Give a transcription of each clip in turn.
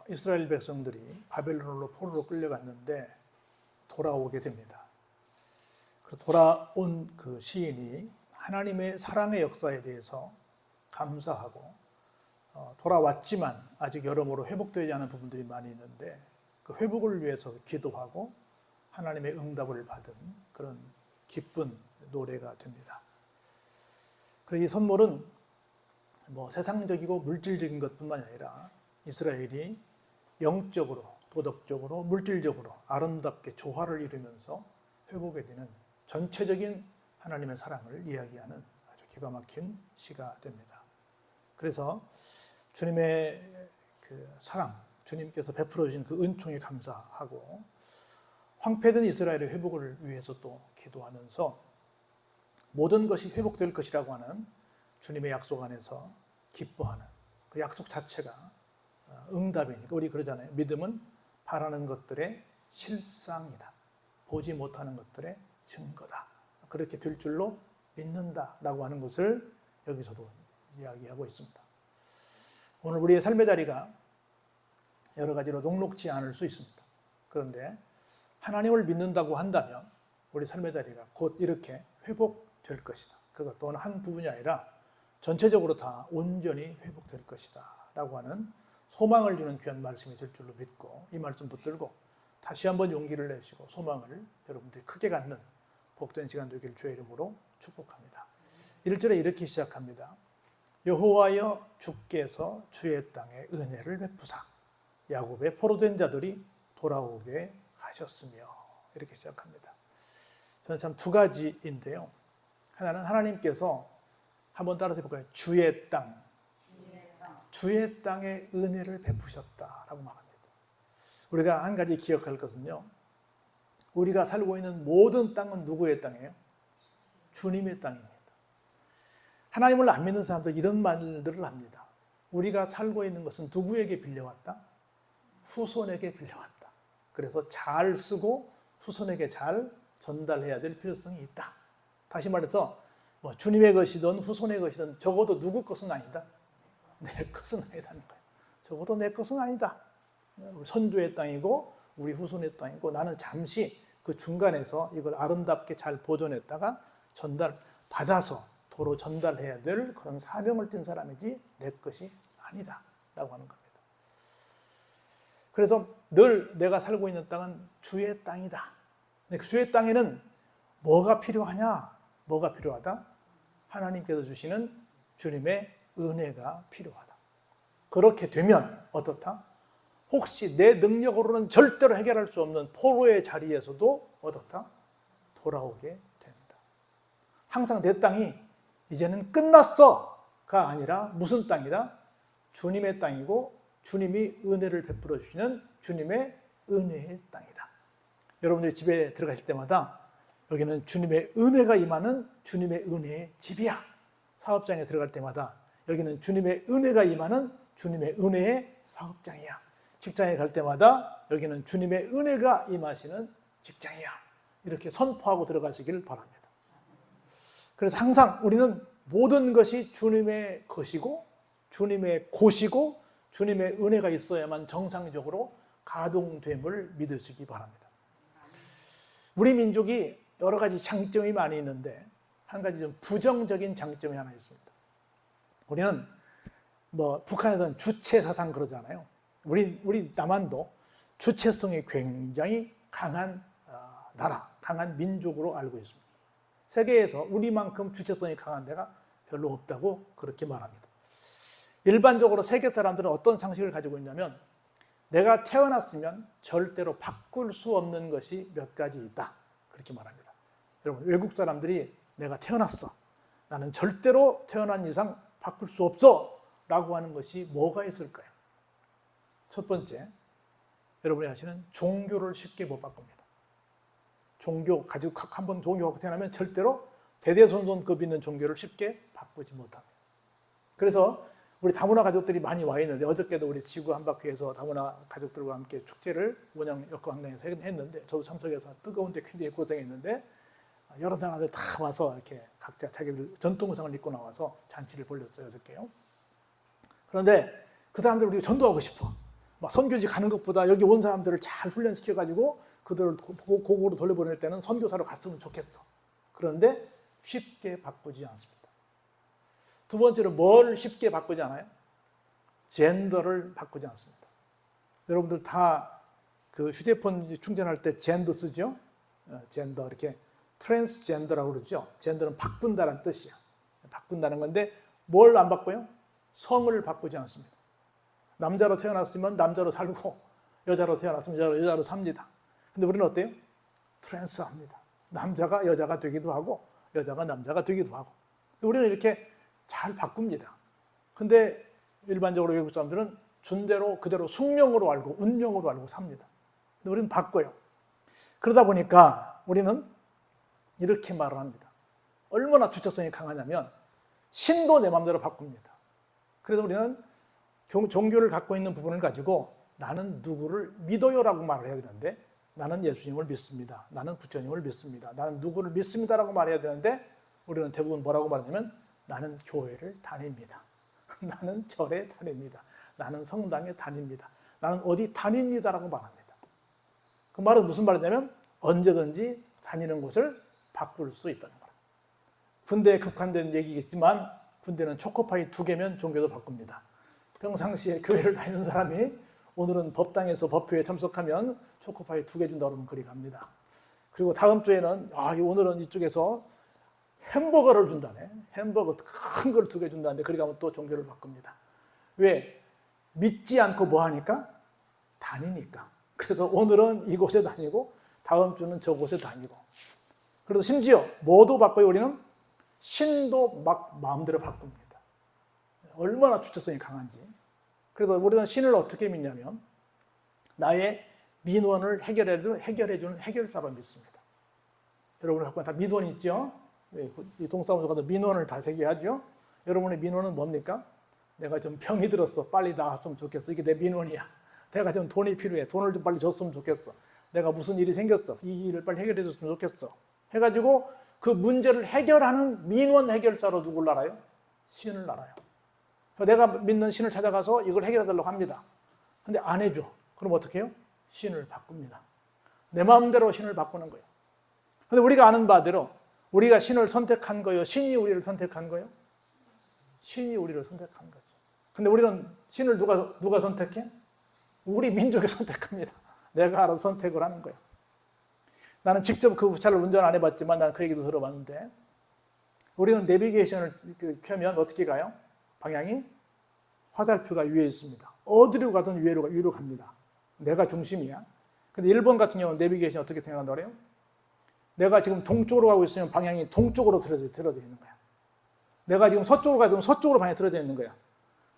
이스라엘 백성들이 바벨론으로 포로로 끌려갔는데 돌아오게 됩니다. 돌아온 그 시인이 하나님의 사랑의 역사에 대해서 감사하고 돌아왔지만 아직 여러모로 회복되지 않은 부분들이 많이 있는데 그 회복을 위해서 기도하고 하나님의 응답을 받은 그런 기쁜 노래가 됩니다. 그래서 이 선물은 세상적이고 물질적인 것뿐만 아니라 이스라엘이 영적으로, 도덕적으로, 물질적으로 아름답게 조화를 이루면서 회복이 되는 전체적인 하나님의 사랑을 이야기하는 아주 기가 막힌 시가 됩니다. 그래서 주님의 그 사랑, 주님께서 베풀어 주신 그 은총에 감사하고 황폐된 이스라엘의 회복을 위해서 또 기도하면서 모든 것이 회복될 것이라고 하는 주님의 약속 안에서 기뻐하는 그 약속 자체가 응답이니까 우리 그러잖아요. 믿음은 바라는 것들의 실상이다. 보지 못하는 것들의 증거다. 그렇게 될 줄로 믿는다라고 하는 것을 여기서도 이야기하고 있습니다. 오늘 우리의 삶의 자리가 여러 가지로 녹록지 않을 수 있습니다. 그런데 하나님을 믿는다고 한다면 우리 삶의 자리가 곧 이렇게 회복될 것이다. 그것도 어느 한 부분이 아니라 전체적으로 다 온전히 회복될 것이다 라고 하는 소망을 주는 귀한 말씀이 될 줄로 믿고 이 말씀 붙들고 다시 한번 용기를 내시고 소망을 여러분들이 크게 갖는 복된 시간 되길 주의 이름으로 축복합니다. 1절에 이렇게 시작합니다. 여호와여 주께서 주의 땅에 은혜를 베푸사 야곱의 포로된 자들이 돌아오게 하셨으며 이렇게 시작합니다. 저는 참 두 가지인데요. 하나는 하나님께서 한번 따라서 해볼까요? 주의 땅에 은혜를 베푸셨다라고 말합니다. 우리가 한 가지 기억할 것은요. 우리가 살고 있는 모든 땅은 누구의 땅이에요? 주님의 땅입니다. 하나님을 안 믿는 사람들 이런 말들을 합니다. 우리가 살고 있는 것은 누구에게 빌려왔다? 후손에게 빌려왔다. 그래서 잘 쓰고 후손에게 잘 전달해야 될 필요성이 있다. 다시 말해서 주님의 것이든 후손의 것이든 적어도 누구 것은 아니다. 내 것은 아니다는 거예요. 적어도 내 것은 아니다. 우리 선조의 땅이고 우리 후손의 땅이고 나는 잠시 그 중간에서 이걸 아름답게 잘 보존했다가 받아서 도로 전달해야 될 그런 사명을 띈 사람이지 내 것이 아니다 라고 하는 겁니다. 그래서 늘 내가 살고 있는 땅은 주의 땅이다. 주의 땅에는 뭐가 필요하냐? 뭐가 필요하다? 하나님께서 주시는 주님의 은혜가 필요하다. 그렇게 되면 어떻다? 혹시 내 능력으로는 절대로 해결할 수 없는 포로의 자리에서도 어떻다? 돌아오게 됩니다. 항상 내 땅이 이제는 끝났어가 아니라 무슨 땅이다? 주님의 땅이고 주님이 은혜를 베풀어 주시는 주님의 은혜의 땅이다. 여러분들이 집에 들어가실 때마다 여기는 주님의 은혜가 임하는 주님의 은혜의 집이야. 사업장에 들어갈 때마다 여기는 주님의 은혜가 임하는 주님의 은혜의 사업장이야. 직장에 갈 때마다 여기는 주님의 은혜가 임하시는 직장이야. 이렇게 선포하고 들어가시길 바랍니다. 그래서 항상 우리는 모든 것이 주님의 것이고 주님의 곳이고 주님의 은혜가 있어야만 정상적으로 가동됨을 믿으시기 바랍니다. 우리 민족이 여러 가지 장점이 많이 있는데 한 가지 좀 부정적인 장점이 하나 있습니다. 우리는 북한에서는 주체사상 그러잖아요. 우리 남한도 주체성이 굉장히 강한 나라, 강한 민족으로 알고 있습니다. 세계에서 우리만큼 주체성이 강한 데가 별로 없다고 그렇게 말합니다. 일반적으로 세계 사람들은 어떤 상식을 가지고 있냐면 내가 태어났으면 절대로 바꿀 수 없는 것이 몇 가지 있다. 그렇게 말합니다. 여러분, 외국 사람들이 내가 태어났어. 나는 절대로 태어난 이상 바꿀 수 없어. 라고 하는 것이 뭐가 있을까요? 첫 번째, 여러분이 아시는 종교를 쉽게 못 바꿉니다. 종교 가지고 한번 종교가 태어나면 절대로 대대손손급 있는 종교를 쉽게 바꾸지 못합니다. 그래서 우리 다문화 가족들이 많이 와 있는데 어저께도 우리 지구 한바퀴에서 다문화 가족들과 함께 축제를 원양역광장에서 했는데 저도 참석해서 뜨거운데 굉장히 고생했는데 여러 나라들 다 와서 이렇게 각자 자기들 전통의상을 입고 나와서 잔치를 벌였어요 어저께요. 그런데 그 사람들 우리가 전도하고 싶어. 막 선교지 가는 것보다 여기 온 사람들을 잘 훈련시켜가지고 그들을 고국으로 돌려보낼 때는 선교사로 갔으면 좋겠어. 그런데 쉽게 바꾸지 않습니다. 두 번째로 뭘 쉽게 바꾸지 않아요? 젠더를 바꾸지 않습니다. 여러분들 다 그 휴대폰 충전할 때 젠더 쓰죠? 젠더, 이렇게 트랜스젠더라고 그러죠. 젠더는 바꾼다는 뜻이야. 바꾼다는 건데 뭘 안 바꿔요? 성을 바꾸지 않습니다. 남자로 태어났으면 남자로 살고 여자로 태어났으면 여자로 삽니다. 근데 우리는 어때요? 트랜스합니다. 남자가 여자가 되기도 하고 여자가 남자가 되기도 하고 우리는 이렇게 잘 바꿉니다. 근데 일반적으로 외국 사람들은 준 대로 그대로 숙명으로 알고 운명으로 알고 삽니다. 근데 우리는 바꿔요. 그러다 보니까 우리는 이렇게 말을 합니다. 얼마나 주체성이 강하냐면 신도 내 마음대로 바꿉니다. 그래서 우리는 종교를 갖고 있는 부분을 가지고 나는 누구를 믿어요라고 말을 해야 되는데 나는 예수님을 믿습니다. 나는 부처님을 믿습니다. 나는 누구를 믿습니다라고 말해야 되는데 우리는 대부분 뭐라고 말하냐면 나는 교회를 다닙니다. 나는 절에 다닙니다. 나는 성당에 다닙니다. 나는 어디 다닙니다라고 말합니다. 그 말은 무슨 말이냐면 언제든지 다니는 곳을 바꿀 수 있다는 거예요. 군대에 국한된 얘기겠지만 군대는 초코파이 2개면 종교도 바꿉니다. 평상시에 교회를 다니는 사람이 오늘은 법당에서 법회에 참석하면 초코파이 2개 준다 그러면 그리 갑니다. 그리고 다음 주에는 오늘은 이쪽에서 햄버거를 준다네. 햄버거 큰 걸 2개 준다는데 그리 가면 또 종교를 바꿉니다. 왜? 믿지 않고 뭐 하니까? 다니니까. 그래서 오늘은 이곳에 다니고 다음 주는 저곳에 다니고. 그래서 심지어 뭐도 바꿔요. 우리는 신도 막 마음대로 바꿉니다. 얼마나 주체성이 강한지. 그래서 우리는 신을 어떻게 믿냐면 나의 민원을 해결해주는 해결사로 믿습니다. 여러분 갖고 다 민원 있죠? 이 동사무소 가도 민원을 다 제기하죠? 여러분의 민원은 뭡니까? 내가 좀 병이 들었어. 빨리 나았으면 좋겠어. 이게 내 민원이야. 내가 좀 돈이 필요해. 돈을 좀 빨리 줬으면 좋겠어. 내가 무슨 일이 생겼어. 이 일을 빨리 해결해 줬으면 좋겠어. 해가지고 그 문제를 해결하는 민원 해결자로 누굴 알아요? 신을 알아요. 내가 믿는 신을 찾아가서 이걸 해결해 달라고 합니다. 근데 안 해줘. 그럼 어떻게 해요? 신을 바꿉니다. 내 마음대로 신을 바꾸는 거예요. 근데 우리가 아는 바대로 우리가 신을 선택한 거예요? 신이 우리를 선택한 거예요? 신이 우리를 선택한 거죠. 근데 우리는 신을 누가 선택해? 우리 민족이 선택합니다. 내가 알아서 선택을 하는 거예요. 나는 직접 그 차를 운전 안 해봤지만 나는 그 얘기도 들어봤는데 우리는 내비게이션을 켜면 어떻게 가요? 방향이 화살표가 위에 있습니다. 어디로 가든 위로 갑니다. 내가 중심이야. 근데 일본 같은 경우는 내비게이션이 어떻게 생각한다고 그래요? 내가 지금 동쪽으로 가고 있으면 방향이 동쪽으로 틀어져 있는 거야. 내가 지금 서쪽으로 가면 서쪽으로 방향이 틀어져 있는 거야.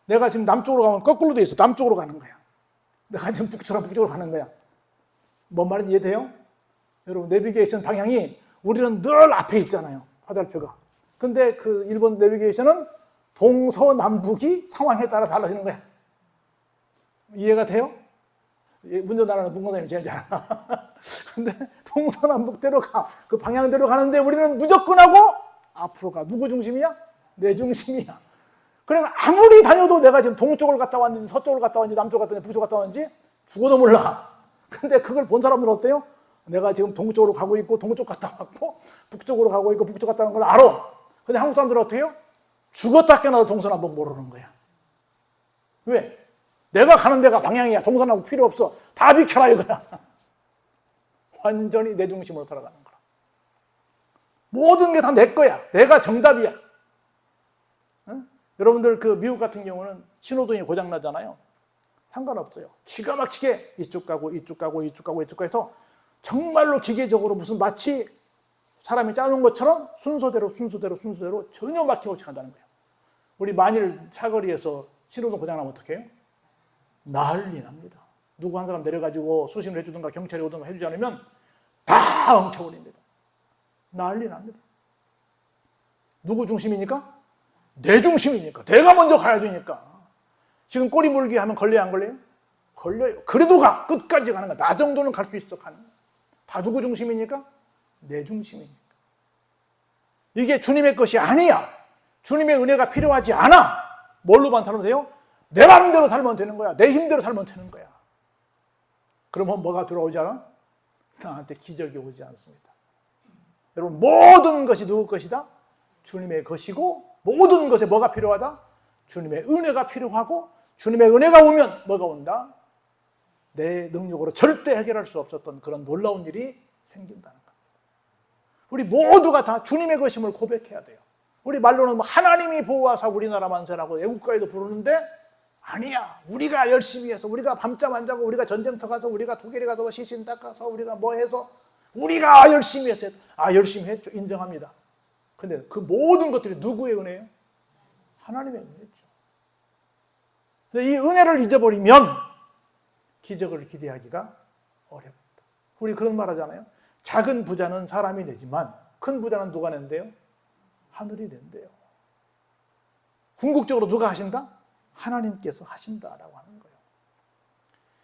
내가 지금 남쪽으로 가면 거꾸로 돼 있어. 남쪽으로 가는 거야. 내가 지금 북쪽으로 가는 거야. 뭔 말인지 이해돼요? 여러분 내비게이션 방향이 우리는 늘 앞에 있잖아요. 화살표가. 근데 그 일본 내비게이션은 동서남북이 상황에 따라 달라지는 거야. 이해가 돼요? 운전하는 문과장님 제일 잘 알아. 근데 동서남북대로 가. 그 방향대로 가는데 우리는 무조건 하고 앞으로 가. 누구 중심이야? 내 중심이야. 그러니까 아무리 다녀도 내가 지금 동쪽을 갔다 왔는지 서쪽을 갔다 왔는지 남쪽을 갔다 왔는지 북쪽을 갔다 왔는지 죽어도 몰라. 근데 그걸 본 사람들은 어때요? 내가 지금 동쪽으로 가고 있고 동쪽 갔다 왔고 북쪽으로 가고 있고 북쪽 갔다 온 걸 알아. 근데 한국 사람들은 어떻게 해요? 죽었다 깨어나도 동서남북 모르는 거야. 왜? 내가 가는 데가 방향이야. 동서남북 필요 없어. 다 비켜라 이거야. 완전히 내 중심으로 돌아가는 거야. 모든 게 다 내 거야. 내가 정답이야. 응? 여러분들 그 미국 같은 경우는 신호등이 고장나잖아요. 상관없어요. 기가 막히게 이쪽 가고 이쪽 가고 이쪽 가고 이쪽 가고 해서 정말로 기계적으로 무슨 마치 사람이 짜놓은 것처럼 순서대로 전혀 막히지 않는다는 거예요. 우리 만일 사거리에서 신호등 고장나면 어떻게 해요? 난리 납니다. 누구 한 사람 내려가지고 수신을 해주든가 경찰이 오든가 해주지 않으면 다 엉켜버립니다. 난리 납니다. 누구 중심이니까? 내 중심이니까. 내가 먼저 가야 되니까. 지금 꼬리 물기 하면 걸려요, 안 걸려요? 걸려요. 그래도 가. 끝까지 가는 거야. 나 정도는 갈 수 있어, 가는 거야. 다 누구 중심이니까? 내 중심이니까. 이게 주님의 것이 아니야. 주님의 은혜가 필요하지 않아. 뭘로만 살면 돼요? 내 마음대로 살면 되는 거야. 내 힘대로 살면 되는 거야. 그러면 뭐가 돌아오지 않아? 나한테 기적이 오지 않습니다. 여러분, 모든 것이 누구 것이다? 주님의 것이고, 모든 것에 뭐가 필요하다? 주님의 은혜가 필요하고, 주님의 은혜가 오면 뭐가 온다? 내 능력으로 절대 해결할 수 없었던 그런 놀라운 일이 생긴다는 겁니다. 우리 모두가 다 주님의 것임을 고백해야 돼요. 우리 말로는 하나님이 보호하사 우리나라 만세라고 애국가에도 부르는데, 아니야. 우리가 열심히 해서, 우리가 밤잠 안 자고, 우리가 전쟁터 가서, 우리가 독일에 가서 시신 닦아서, 우리가 뭐 해서, 우리가 열심히 했어요. 열심히 했죠. 인정합니다. 근데 그 모든 것들이 누구의 은혜예요? 하나님의 은혜죠. 근데 이 은혜를 잊어버리면 기적을 기대하기가 어렵다. 우리 그런 말 하잖아요. 작은 부자는 사람이 내지만 큰 부자는 누가 낸대요? 하늘이 낸대요. 궁극적으로 누가 하신다? 하나님께서 하신다라고 하는 거예요.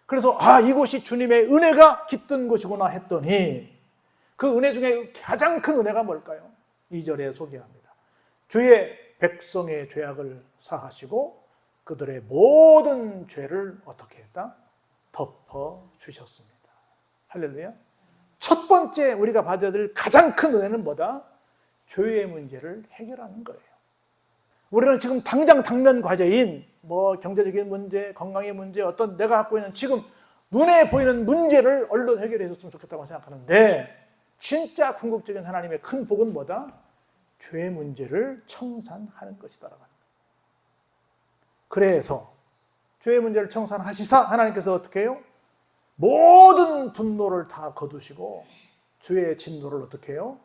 그래서 이곳이 주님의 은혜가 깃든 곳이구나 했더니 그 은혜 중에 가장 큰 은혜가 뭘까요? 2절에 소개합니다. 주의 백성의 죄악을 사하시고 그들의 모든 죄를 어떻게 했다? 덮어주셨습니다. 할렐루야. 첫 번째 우리가 받아야 될 가장 큰 은혜는 뭐다? 죄의 문제를 해결하는 거예요. 우리는 지금 당장 당면 과제인 경제적인 문제, 건강의 문제, 어떤 내가 갖고 있는 지금 눈에 보이는 문제를 얼른 해결해 줬으면 좋겠다고 생각하는데, 진짜 궁극적인 하나님의 큰 복은 뭐다? 죄의 문제를 청산하는 것이다라고 합니다. 그래서 죄의 문제를 청산하시사 하나님께서 어떻게 해요? 모든 분노를 다 거두시고 주의 진노를 어떻게 해요?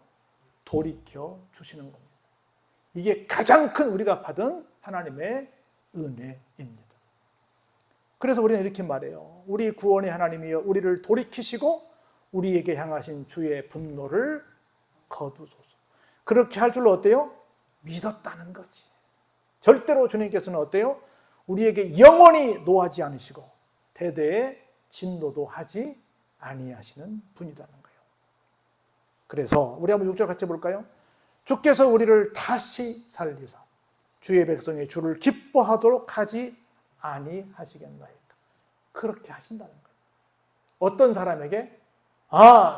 돌이켜 주시는 겁니다. 이게 가장 큰 우리가 받은 하나님의 은혜입니다. 그래서 우리는 이렇게 말해요. 우리 구원의 하나님이여 우리를 돌이키시고 우리에게 향하신 주의 분노를 거두소서. 그렇게 할 줄로 어때요? 믿었다는 거지. 절대로 주님께서는 어때요? 우리에게 영원히 노하지 않으시고 대대에 진노도 하지 아니하시는 분이라는 거예요. 그래서 우리 한번 6절 같이 볼까요? 주께서 우리를 다시 살리사 주의 백성의 주를 기뻐하도록 하지 아니하시겠나이까. 그렇게 하신다는 거예요. 어떤 사람에게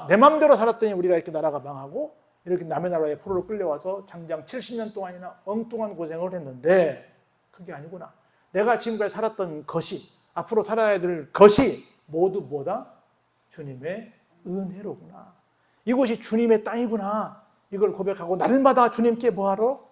내 맘대로 살았더니 우리가 이렇게 나라가 망하고 이렇게 남의 나라에 포로로 끌려와서 장장 70년 동안이나 엉뚱한 고생을 했는데 그게 아니구나. 내가 지금까지 살았던 것이 앞으로 살아야 될 것이 모두 뭐다? 주님의 은혜로구나. 이곳이 주님의 땅이구나. 이걸 고백하고 날마다 주님께 뭐하러?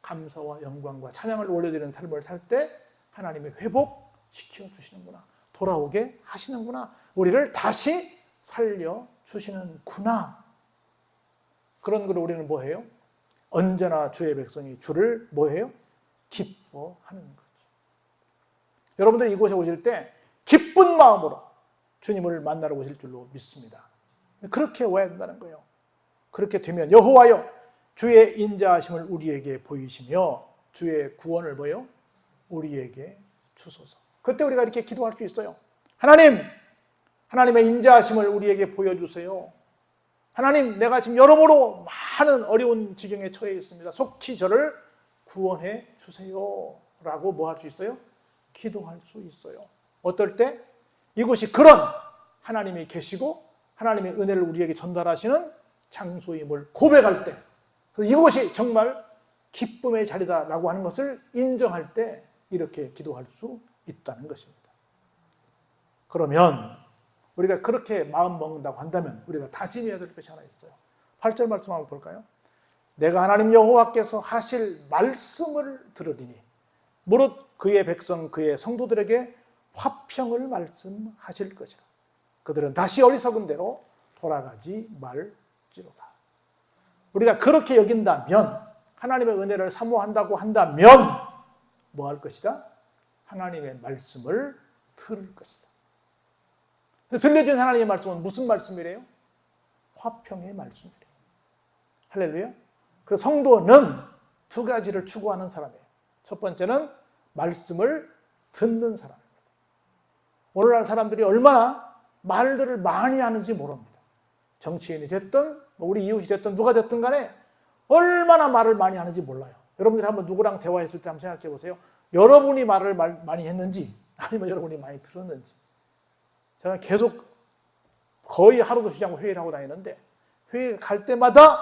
감사와 영광과 찬양을 올려드리는 삶을 살 때 하나님의 회복시켜 주시는구나. 돌아오게 하시는구나. 우리를 다시 살려주시는구나. 그런 걸 우리는 뭐해요? 언제나 주의 백성이 주를 뭐해요? 기뻐하는 거죠. 여러분들이 이곳에 오실 때 기쁜 마음으로 주님을 만나러 오실 줄로 믿습니다. 그렇게 와야 된다는 거예요. 그렇게 되면 여호와여 주의 인자하심을 우리에게 보이시며 주의 구원을 뭐요? 우리에게 주소서. 그때 우리가 이렇게 기도할 수 있어요. 하나님, 하나님의 인자하심을 우리에게 보여주세요. 하나님, 내가 지금 여러모로 많은 어려운 지경에 처해 있습니다. 속히 저를 구원해 주세요. 라고 뭐 할 수 있어요? 기도할 수 있어요. 어떨 때? 이곳이 그런 하나님이 계시고 하나님의 은혜를 우리에게 전달하시는 장소임을 고백할 때, 이곳이 정말 기쁨의 자리다라고 하는 것을 인정할 때 이렇게 기도할 수 있다는 것입니다. 그러면 우리가 그렇게 마음 먹는다고 한다면 우리가 다짐해야 될 것이 하나 있어요. 8절 말씀 한번 볼까요? 내가 하나님 여호와께서 하실 말씀을 들으리니 무릇 그의 백성 그의 성도들에게 화평을 말씀하실 것이라. 그들은 다시 어리석은 대로 돌아가지 말지로다. 우리가 그렇게 여긴다면, 하나님의 은혜를 사모한다고 한다면 뭐 할 것이다? 하나님의 말씀을 들을 것이다. 들려진 하나님의 말씀은 무슨 말씀이래요? 화평의 말씀이래요. 할렐루야. 그래서 성도는 두 가지를 추구하는 사람이에요. 첫 번째는 말씀을 듣는 사람입니다. 오늘날 사람들이 얼마나 말들을 많이 하는지 모릅니다. 정치인이 됐든 우리 이웃이 됐든 누가 됐든 간에 얼마나 말을 많이 하는지 몰라요. 여러분들이 한번 누구랑 대화했을 때 한번 생각해 보세요. 여러분이 말을 많이 했는지 아니면 여러분이 많이 들었는지. 제가 계속 거의 하루도 쉬지 않고 회의를 하고 다니는데 회의 갈 때마다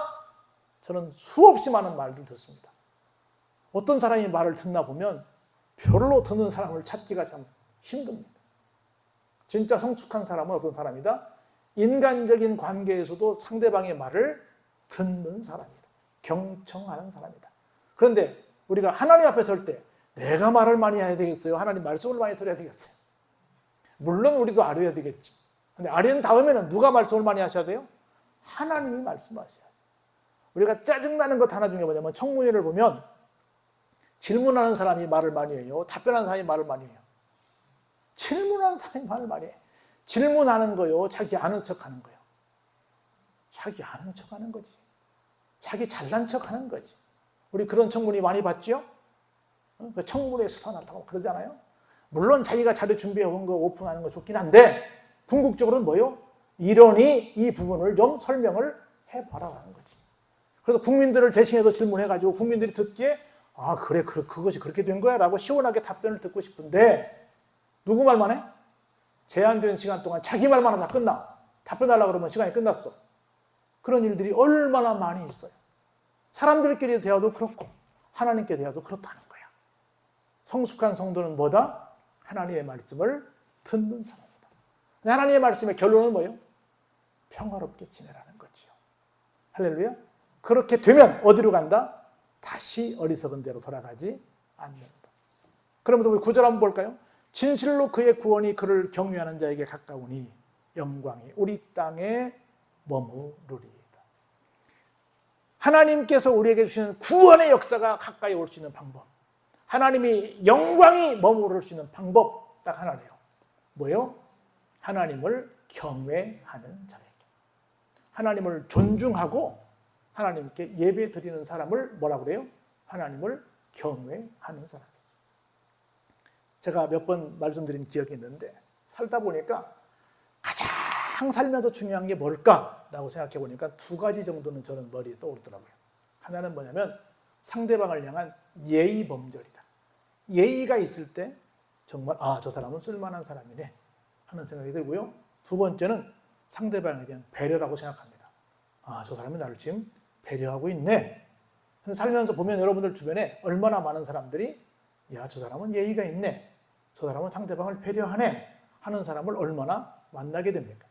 저는 수없이 많은 말을 듣습니다. 어떤 사람이 말을 듣나 보면 별로 듣는 사람을 찾기가 참 힘듭니다. 진짜 성숙한 사람은 어떤 사람이다? 인간적인 관계에서도 상대방의 말을 듣는 사람이다. 경청하는 사람이다. 그런데 우리가 하나님 앞에 설 때 내가 말을 많이 해야 되겠어요? 하나님 말씀을 많이 들어야 되겠어요? 물론 우리도 아뢰야 되겠죠. 근데 아뢰는 다음에는 누가 말씀을 많이 하셔야 돼요? 하나님이 말씀하셔야 돼요. 우리가 짜증나는 것 하나 중에 뭐냐면 청문회를 보면 질문하는 사람이 말을 많이 해요. 답변하는 사람이 말을 많이 해요. 질문하는 사람이 말을 많이 해요. 질문하는 거요. 자기 아는 척 하는 거요. 자기 아는 척 하는 거지. 자기 잘난 척 하는 거지. 우리 그런 청문회 많이 봤죠? 그 청문회 수다 나타나고 그러잖아요. 물론 자기가 자료 준비해 온 거 오픈하는 거 좋긴 한데 궁극적으로는 뭐요? 이러니 이 부분을 좀 설명을 해봐라라는 거지. 그래서 국민들을 대신해서 질문해가지고 국민들이 듣기에 아 그래 그것이 그렇게 된 거야 라고 시원하게 답변을 듣고 싶은데 누구 말만 해? 제한된 시간 동안 자기 말만 하다 끝나. 답변하려고 그러면 시간이 끝났어. 그런 일들이 얼마나 많이 있어요. 사람들끼리 대화도 그렇고 하나님께 대화도 그렇다는 거야. 성숙한 성도는 뭐다? 하나님의 말씀을 듣는 사람이다. 하나님의 말씀의 결론은 뭐예요? 평화롭게 지내라는 거지요. 할렐루야. 그렇게 되면 어디로 간다? 다시 어리석은 대로 돌아가지 않는다. 그러면서 우리 9절 한번 볼까요? 진실로 그의 구원이 그를 경외하는 자에게 가까우니 영광이 우리 땅에 머무르리이다. 하나님께서 우리에게 주시는 구원의 역사가 가까이 올 수 있는 방법, 하나님이 영광이 머무를 수 있는 방법 딱 하나래요. 뭐요? 하나님을 경외하는 자에게. 하나님을 존중하고 하나님께 예배 드리는 사람을 뭐라고 그래요? 하나님을 경외하는 사람. 제가 몇 번 말씀드린 기억이 있는데 살다 보니까 가장 살면서 중요한 게 뭘까라고 생각해 보니까 두 가지 정도는 저는 머리에 떠오르더라고요. 하나는 뭐냐면 상대방을 향한 예의 범절이다. 예의가 있을 때 정말 저 사람은 쓸만한 사람이네 하는 생각이 들고요. 두 번째는 상대방에 대한 배려라고 생각합니다. 저 사람이 나를 지금 배려하고 있네. 살면서 보면 여러분들 주변에 얼마나 많은 사람들이 저 사람은 예의가 있네. 저 사람은 상대방을 배려하네 하는 사람을 얼마나 만나게 됩니까?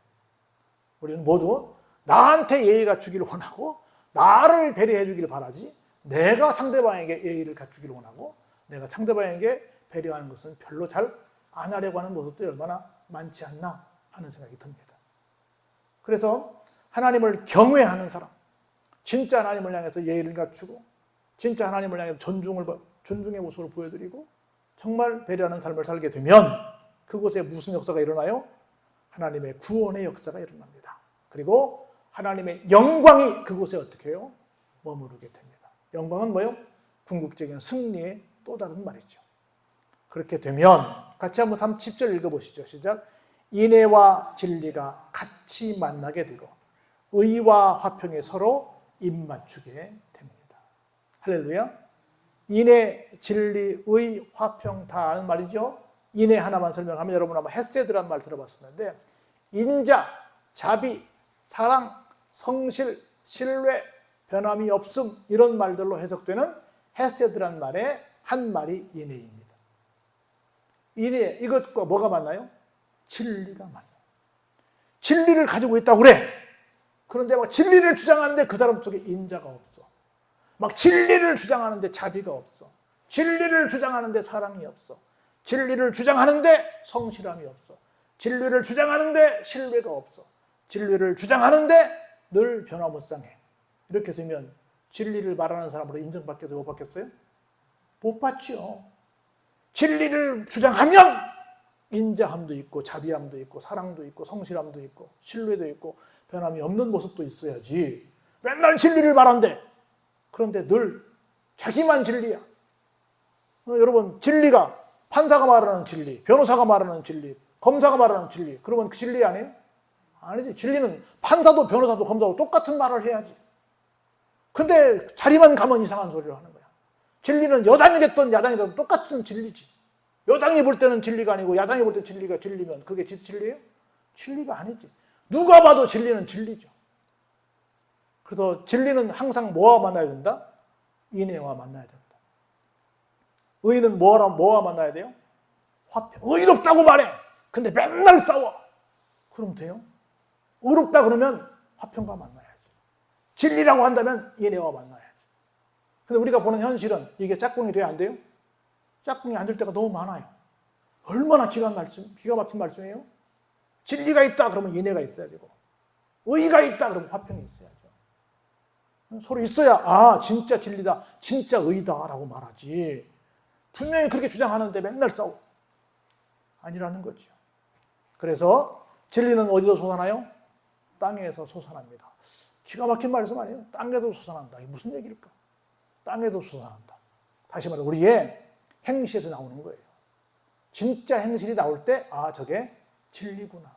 우리는 모두 나한테 예의 갖추기를 원하고 나를 배려해 주기를 바라지 내가 상대방에게 예의를 갖추기를 원하고 내가 상대방에게 배려하는 것은 별로 잘 안 하려고 하는 모습들이 얼마나 많지 않나 하는 생각이 듭니다. 그래서 하나님을 경외하는 사람, 진짜 하나님을 향해서 예의를 갖추고 진짜 하나님을 향해서 존중의 모습을 보여드리고 정말 배려하는 삶을 살게 되면 그곳에 무슨 역사가 일어나요? 하나님의 구원의 역사가 일어납니다. 그리고 하나님의 영광이 그곳에 어떻게 해요? 머무르게 됩니다. 영광은 뭐예요? 궁극적인 승리의 또 다른 말이죠. 그렇게 되면 같이 한번 10절 읽어보시죠. 시작. 인애와 진리가 같이 만나게 되고 의와 화평에 서로 입맞추게 됩니다. 할렐루야. 인애, 진리, 의, 화평 다 아는 말이죠. 인애 하나만 설명하면 여러분 아마 헤세드란 말 들어봤었는데 인자, 자비, 사랑, 성실, 신뢰, 변함이 없음 이런 말들로 해석되는 헤세드란 말의 한 말이 인애입니다. 인애, 이것과 뭐가 맞나요? 진리가 맞나요? 진리를 가지고 있다고 그래. 그런데 막 진리를 주장하는데 그 사람 속에 인자가 없어. 막 진리를 주장하는데 자비가 없어. 진리를 주장하는데 사랑이 없어. 진리를 주장하는데 성실함이 없어. 진리를 주장하는데 신뢰가 없어. 진리를 주장하는데 늘 변화무쌍해. 이렇게 되면 진리를 말하는 사람으로 인정받겠어요? 못 받겠어요? 못 받죠. 진리를 주장하면 인자함도 있고 자비함도 있고 사랑도 있고 성실함도 있고 신뢰도 있고 변함이 없는 모습도 있어야지. 맨날 진리를 말한대. 그런데 늘 자기만 진리야. 여러분 진리가 판사가 말하는 진리, 변호사가 말하는 진리, 검사가 말하는 진리. 그러면 그 진리 아니에요? 아니지. 진리는 판사도 변호사도 검사도 똑같은 말을 해야지. 근데 자리만 가면 이상한 소리를 하는 거야. 진리는 여당이 됐든 야당이 됐든 똑같은 진리지. 여당이 볼 때는 진리가 아니고 야당이 볼 때 진리가 진리면 그게 진리예요? 진리가 아니지. 누가 봐도 진리는 진리죠. 그래서 진리는 항상 뭐와 만나야 된다? 인애와 만나야 된다. 의인은 뭐와 만나야 돼요? 화평. 의롭다고 말해. 근데 맨날 싸워. 그럼 돼요? 의롭다 그러면 화평과 만나야지. 진리라고 한다면 인애와 만나야지. 근데 우리가 보는 현실은 이게 짝꿍이 돼야 안 돼요? 짝꿍이 안 될 때가 너무 많아요. 얼마나 기가 막힌 말씀이에요? 진리가 있다 그러면 인애가 있어야 되고, 의의가 있다 그러면 화평이 있어야죠. 서로 있어야 진짜 진리다, 진짜 의의다 라고 말하지. 분명히 그렇게 주장하는데 맨날 싸워. 아니라는 거죠. 그래서 진리는 어디서 솟아나요? 땅에서 솟아납니다. 기가 막힌 말씀 아니에요? 땅에도 솟아난다. 이게 무슨 얘기일까? 땅에도 솟아난다. 다시 말해 우리의 행실에서 나오는 거예요. 진짜 행실이 나올 때 저게 진리구나.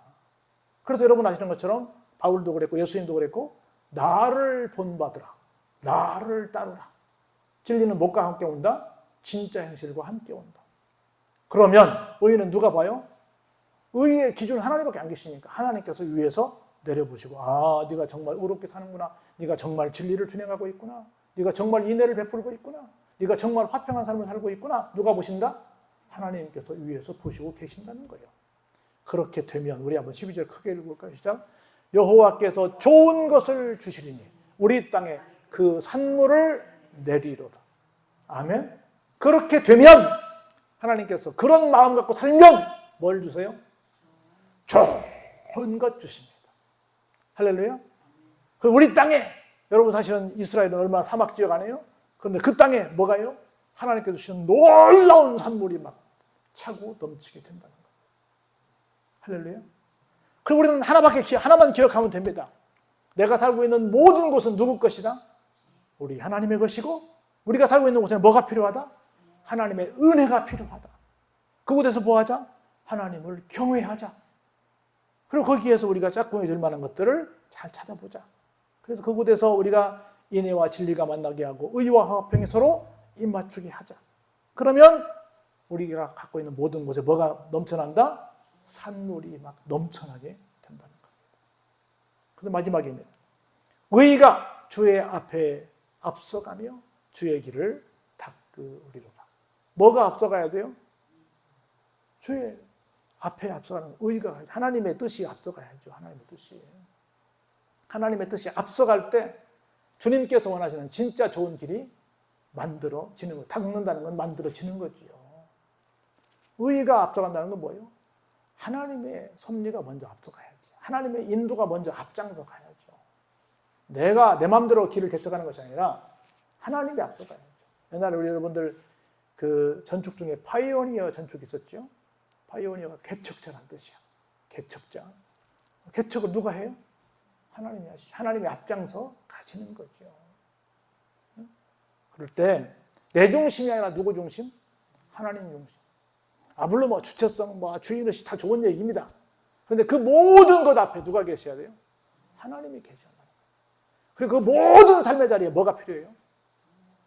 그래서 여러분 아시는 것처럼 바울도 그랬고 예수님도 그랬고 나를 본받으라. 나를 따르라. 진리는 무엇과 함께 온다? 진짜 행실과 함께 온다. 그러면 의인은 누가 봐요? 의의 기준은 하나님밖에 안 계시니까 하나님께서 위에서 내려보시고 네가 정말 의롭게 사는구나. 네가 정말 진리를 준행하고 있구나. 네가 정말 인애를 베풀고 있구나. 네가 정말 화평한 삶을 살고 있구나. 누가 보신다? 하나님께서 위에서 보시고 계신다는 거예요. 그렇게 되면 우리 한번 12절 크게 읽을까요? 시작. 여호와께서 좋은 것을 주시리니 우리 땅에 그 산물을 내리로다. 아멘. 그렇게 되면 하나님께서 그런 마음 갖고 살면 뭘 주세요? 좋은 것 주십니다. 할렐루야. 우리 땅에 여러분 사실은 이스라엘은 얼마나 사막 지역 아니에요? 그런데 그 땅에 뭐가요? 하나님께서 주시는 놀라운 산물이 막 차고 넘치게 된다는 거예요. 할렐루야. 그럼 우리는 하나만 기억하면 됩니다. 내가 살고 있는 모든 곳은 누구 것이다? 우리 하나님의 것이고 우리가 살고 있는 곳에는 뭐가 필요하다? 하나님의 은혜가 필요하다. 그곳에서 뭐 하자? 하나님을 경외하자. 그리고 거기에서 우리가 짝꿍이 될 만한 것들을 잘 찾아보자. 그래서 그곳에서 우리가 인애와 진리가 만나게 하고 의와 화평이 서로 입맞추게 하자. 그러면 우리가 갖고 있는 모든 곳에 뭐가 넘쳐난다? 산물이 막 넘쳐나게 된다는 겁니다. 그런데 마지막입니다. 의가 주의 앞에 앞서가며 주의 길을 닦으리로다. 뭐가 앞서가야 돼요? 주의 앞에 앞서가는 의가 하나님의 뜻이 앞서가야죠. 하나님의 뜻이. 하나님의 뜻이 앞서갈 때 주님께서 원하시는 진짜 좋은 길이 만들어지는 거예요. 닦는다는 건 만들어지는 거지요. 의가 앞서간다는 건 뭐예요? 하나님의 섭리가 먼저 앞서가야지. 하나님의 인도가 먼저 앞장서 가야죠. 내가 내 마음대로 길을 개척하는 것이 아니라 하나님이 앞서가야죠. 옛날에 우리 여러분들 그 전축 중에 파이오니어 전축이 있었죠. 파이오니어가 개척자라는 뜻이야. 개척자. 개척을 누가 해요? 하나님이 하시죠. 하나님이 앞장서 가시는 거죠. 그럴 때 내 중심이 아니라 누구 중심? 하나님 중심. 물론 뭐 주체성, 주인의식 다 좋은 얘기입니다. 그런데 그 모든 것 앞에 누가 계셔야 돼요? 하나님이 계셔야 돼요. 그리고 그 모든 삶의 자리에 뭐가 필요해요?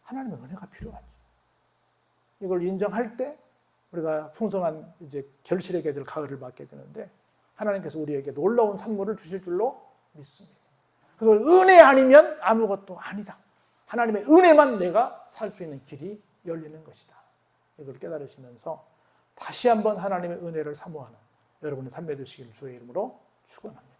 하나님의 은혜가 필요하죠. 이걸 인정할 때 우리가 풍성한 이제 결실의 계절 가을을 맞게 되는데 하나님께서 우리에게 놀라운 산물을 주실 줄로 믿습니다. 그래서 은혜 아니면 아무것도 아니다. 하나님의 은혜만 내가 살 수 있는 길이 열리는 것이다. 이걸 깨달으시면서 다시 한번 하나님의 은혜를 사모하는 여러분의 삶이 되시기를 주의 이름으로 축원합니다.